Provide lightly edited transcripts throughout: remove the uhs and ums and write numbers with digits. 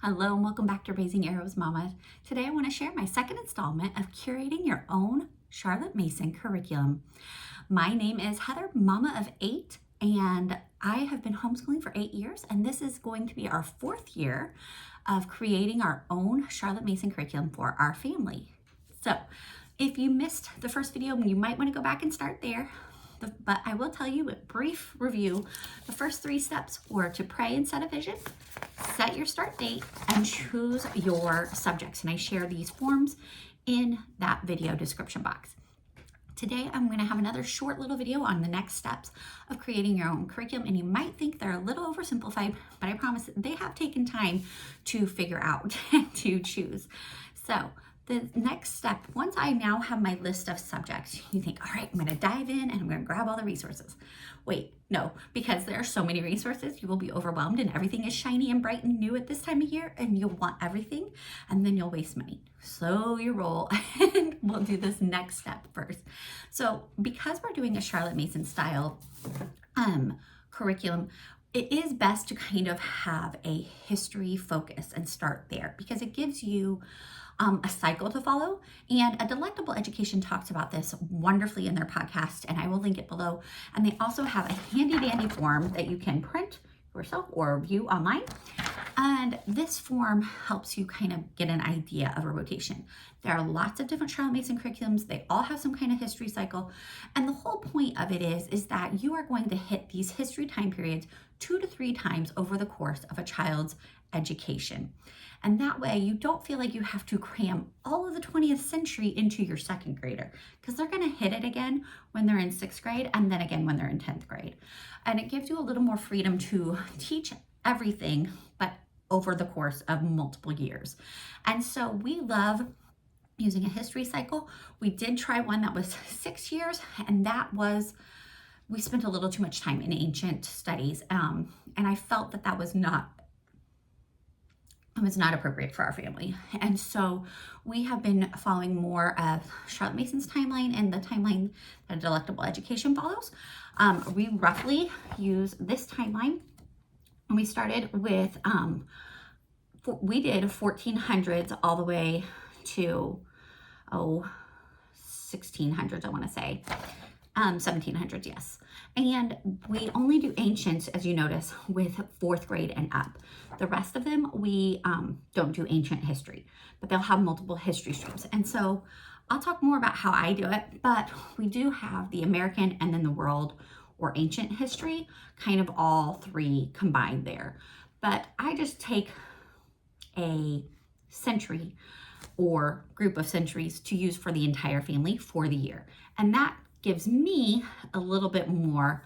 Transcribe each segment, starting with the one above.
Hello and welcome back to Raising Arrows Mama. Today I want to share my second installment of curating your own Charlotte Mason curriculum. My name is Heather, mama of 8, and I have been homeschooling for 8 years, and this is going to be our 4th year of creating our own Charlotte Mason curriculum for our family. So if you missed the first video, you might want to go back and start there. But I will tell you a brief review. The first 3 steps were to pray and set a vision, set your start date, and choose your subjects. And I share these forms in that video description box. Today, I'm going to have another short little video on the next steps of creating your own curriculum. And you might think they're a little oversimplified, but I promise they have taken time to figure out and to choose. So the next step, once I now have my list of subjects, you think, all right, I'm going to dive in and I'm going to grab all the resources. Wait, no, because there are so many resources, you will be overwhelmed and everything is shiny and bright and new at this time of year and you'll want everything and then you'll waste money. Slow your roll and we'll do this next step first. So because we're doing a Charlotte Mason style curriculum, it is best to kind of have a history focus and start there because it gives you a cycle to follow. And a Delectable Education talks about this wonderfully in their podcast, and I will link it below. And they also have a handy dandy form that you can print yourself or view online. And this form helps you kind of get an idea of a rotation. There are lots of different Charlotte Mason curriculums. They all have some kind of history cycle. And the whole point of it is that you are going to hit these history time periods 2 to 3 times over the course of a child's education. And that way you don't feel like you have to cram all of the 20th century into your 2nd grader because they're going to hit it again when they're in 6th grade and then again when they're in 10th grade. And it gives you a little more freedom to teach everything, but over the course of multiple years. And so we love using a history cycle. We did try one that was 6 years, and that was, we spent a little too much time in ancient studies. And I felt that that was not appropriate for our family. And so we have been following more of Charlotte Mason's timeline and the timeline that Delectable Education follows. We roughly use this timeline. And we started with, we did 1400s all the way to, 1600s, I want to say. 1700s, yes. And we only do ancients, as you notice, with 4th grade and up. The rest of them, we don't do ancient history, but they'll have multiple history streams. And so I'll talk more about how I do it, but we do have the American and then the world or ancient history, kind of all 3 combined there. But I just take a century or group of centuries to use for the entire family for the year. And that gives me a little bit more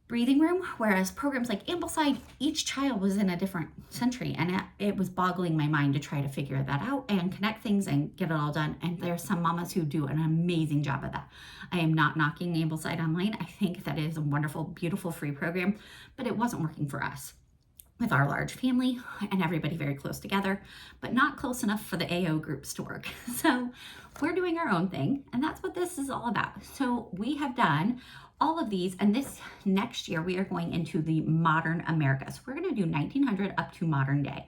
breathing room, whereas programs like Ambleside, each child was in a different century, and it was boggling my mind to try to figure that out and connect things and get it all done. And there are some mamas who do an amazing job of that. I am not knocking Ambleside Online. I think that is a wonderful, beautiful free program, but it wasn't working for us with our large family and everybody very close together, but not close enough for the AO groups to work. So we're doing our own thing, and that's what this is all about. So we have done all of these, and this next year we are going into the modern America. So we're gonna do 1900 up to modern day.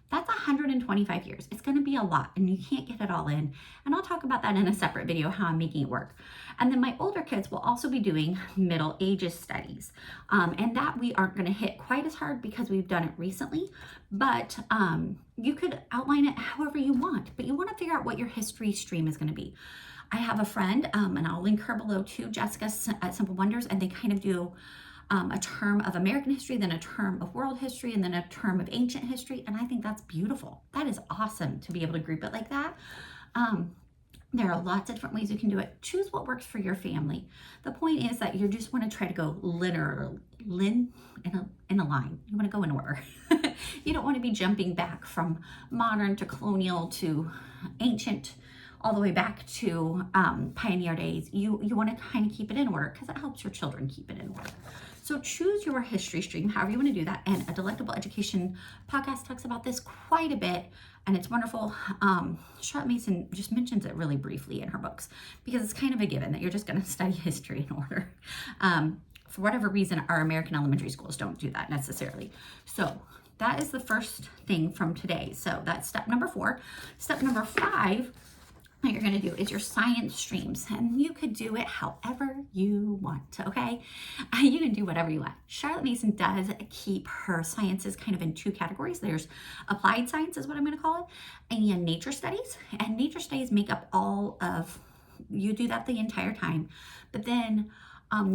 That's 125 years. It's gonna be a lot, and you can't get it all in. And I'll talk about that in a separate video, how I'm making it work. And then my older kids will also be doing Middle Ages studies. And that we aren't gonna hit quite as hard because we've done it recently, but you could outline it however you want, but you wanna figure out what your history stream is gonna be. I have a friend, and I'll link her below too, Jessica at Simple Wonders, and they kind of do a term of American history, then a term of world history, and then a term of ancient history. And I think that's beautiful. That is awesome to be able to group it like that. There are lots of different ways you can do it. Choose what works for your family. The point is that you just want to try to go linear, in a line. You want to go in order. You don't want to be jumping back from modern to colonial to ancient, all the way back to pioneer days. You want to kind of keep it in order because it helps your children keep it in order. So choose your history stream, however you want to do that. And a Delectable Education podcast talks about this quite a bit, and it's wonderful. Charlotte Mason just mentions it really briefly in her books because it's kind of a given that you're just going to study history in order. For whatever reason, our American elementary schools don't do that necessarily. So that is the first thing from today. So that's step number 4. Step number 5 that you're going to do is your science streams, and you could do it however you want, okay? You can do whatever you want. Charlotte Mason does keep her sciences kind of in 2 categories. There's applied science is what I'm going to call it, and nature studies. And nature studies make up all of, you do that the entire time, but then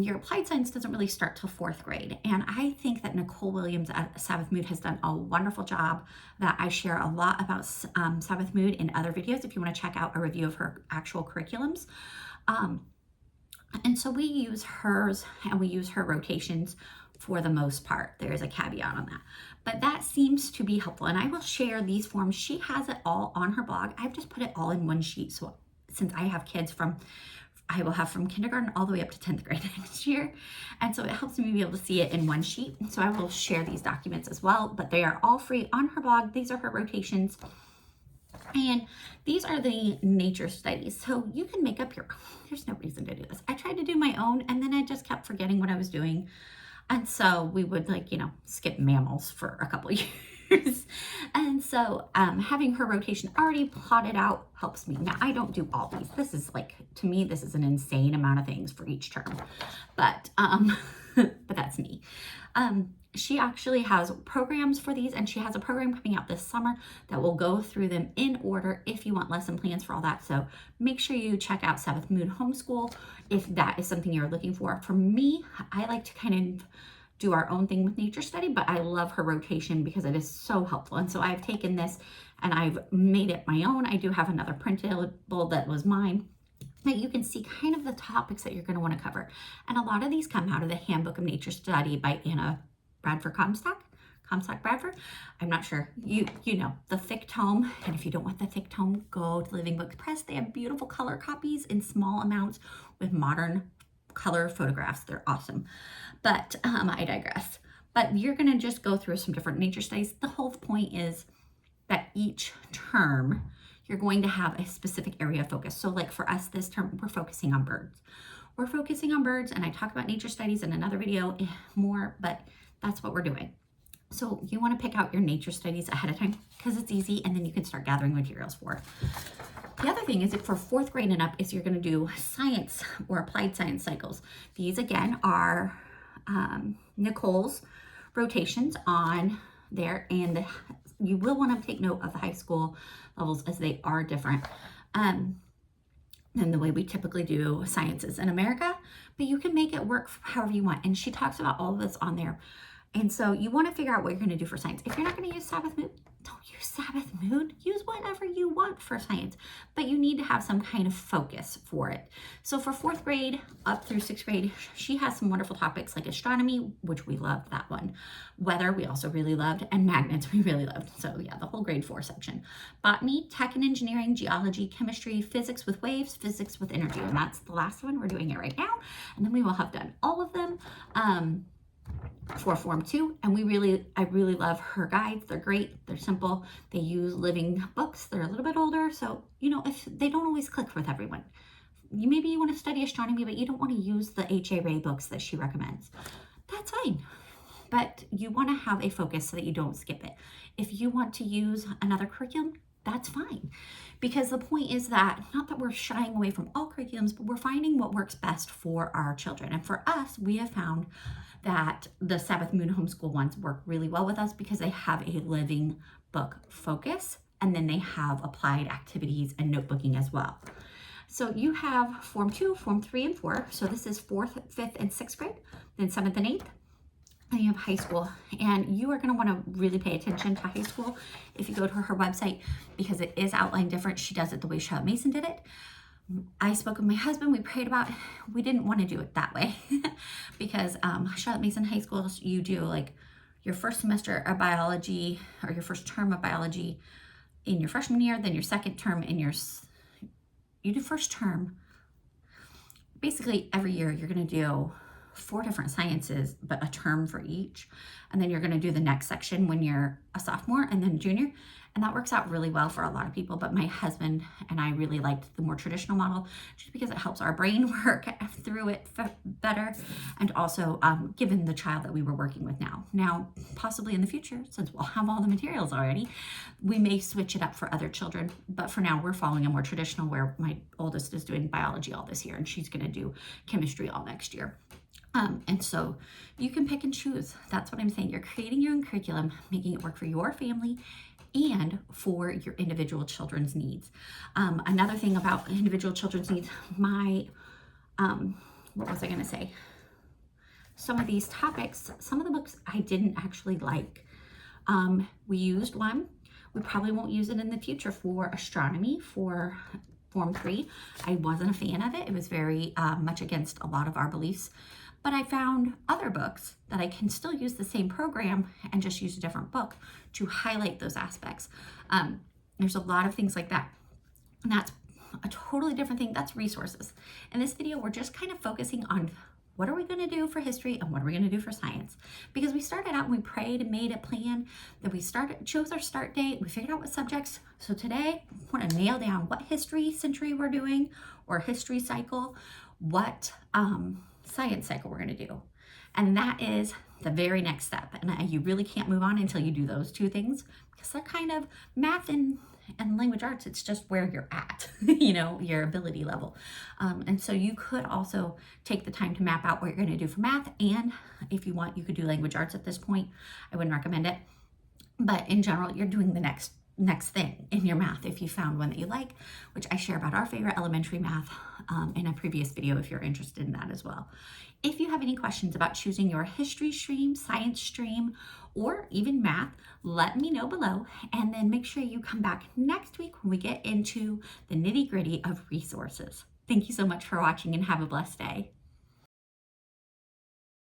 your applied science doesn't really start till 4th grade. And I think that Nicole Williams at Sabbath Mood has done a wonderful job, that I share a lot about Sabbath Mood in other videos if you want to check out a review of her actual curriculums. And so we use hers, and we use her rotations for the most part. There is a caveat on that, but that seems to be helpful. And I will share these forms. She has it all on her blog. I've just put it all in one sheet. So since I have kids I will have from kindergarten all the way up to 10th grade next year. And so it helps me be able to see it in one sheet. So I will share these documents as well, but they are all free on her blog. These are her rotations. And these are the nature studies. So you can make up your own. There's no reason to do this. I tried to do my own, and then I just kept forgetting what I was doing. And so we would skip mammals for a couple of years. And so having her rotation already plotted out helps me. Now, I don't do all these. This is to me, this is an insane amount of things for each term. But but that's me. She actually has programs for these, and she has a program coming out this summer that will go through them in order if you want lesson plans for all that. So make sure you check out Sabbath Mood Homeschool if that is something you're looking for. For me, I like to kind of do our own thing with nature study, but I love her rotation because it is so helpful. And so I've taken this and I've made it my own. I do have another printable that was mine, that you can see kind of the topics that you're going to want to cover. And a lot of these come out of the Handbook of Nature Study by Anna Bradford Comstock Bradford. I'm not sure. You know, the thick tome. And if you don't want the thick tome, go to Living Book Press. They have beautiful color copies in small amounts with modern color photographs. They're awesome. But I digress. But you're going to just go through some different nature studies. The whole point is that each term you're going to have a specific area of focus. So like for us this term, we're focusing on birds. We're focusing on birds, and I talk about nature studies in another video more, but that's what we're doing. So you want to pick out your nature studies ahead of time because it's easy, and then you can start gathering materials for it. The other thing is that for 4th grade and up is you're going to do science or applied science cycles. These again are Nicole's rotations on there, and you will want to take note of the high school levels as they are different than the way we typically do sciences in America, but you can make it work however you want. And she talks about all of this on there. And so you want to figure out what you're going to do for science. If you're not going to use Sabbath Mood, don't use Sabbath Mood. Use whatever you want for science, but you need to have some kind of focus for it. So for 4th grade up through 6th grade, she has some wonderful topics like astronomy, which we loved that one. Weather, we also really loved, and magnets, we really loved. So yeah, the whole grade 4 section. Botany, tech and engineering, geology, chemistry, physics with waves, physics with energy. And that's the last one. We're doing it right now. And then we will have done all of them. For Form 2, and I really love her guides. They're great. They're simple. They use living books. They're a little bit older, so if they don't always click with everyone. Maybe you want to study astronomy, but you don't want to use the H.A. Ray books that she recommends. That's fine, but you want to have a focus so that you don't skip it. If you want to use another curriculum, that's fine, because the point is that not that we're shying away from all curriculums, but we're finding what works best for our children. And for us, we have found that the Sabbath Mood Homeschool ones work really well with us because they have a living book focus, and then they have applied activities and notebooking as well. So you have Form 2, Form 3, and 4. So this is 4th, 5th, and 6th grade, then 7th and 8th. And you have high school, and you are going to want to really pay attention to high school if you go to her website, because it is outlined different. She does it the way Charlotte Mason did it. I spoke with my husband. We prayed about it. We didn't want to do it that way because Charlotte Mason High School, you do like your first semester of biology or your first term of biology in your freshman year, then your second term in you do first term. Basically every year you're going to do 4 different sciences, but a term for each. And then you're going to do the next section when you're a sophomore and then junior. And that works out really well for a lot of people. But my husband and I really liked the more traditional model just because it helps our brain work through it better. And also given the child that we were working with now. Now, possibly in the future, since we'll have all the materials already, we may switch it up for other children. But for now, we're following a more traditional where my oldest is doing biology all this year and she's going to do chemistry all next year. And so you can pick and choose. That's what I'm saying. You're creating your own curriculum, making it work for your family and for your individual children's needs. Another thing about individual children's needs, what was I going to say? Some of these topics, some of the books I didn't actually like. We used one. We probably won't use it in the future for astronomy, for Form 3. I wasn't a fan of it. It was very much against a lot of our beliefs. But I found other books that I can still use the same program and just use a different book to highlight those aspects. There's a lot of things like that. And that's a totally different thing. That's resources. In this video, we're just kind of focusing on what are we going to do for history and what are we going to do for science? Because we started out and we prayed and made a plan. Then we chose our start date. We figured out what subjects. So today, I want to nail down what history century we're doing or history cycle, what science cycle we're going to do. And that is the very next step. And you really can't move on until you do those 2 things because they're kind of math and language arts. It's just where you're at, your ability level. And so you could also take the time to map out what you're going to do for math. And if you want, you could do language arts at this point. I wouldn't recommend it. But in general, you're doing the next thing in your math if you found one that you like, which I share about our favorite elementary math in a previous video if you're interested in that as well. If you have any questions about choosing your history stream, science stream, or even math, let me know below, and then make sure you come back next week when we get into the nitty-gritty of resources. Thank you so much for watching and have a blessed day.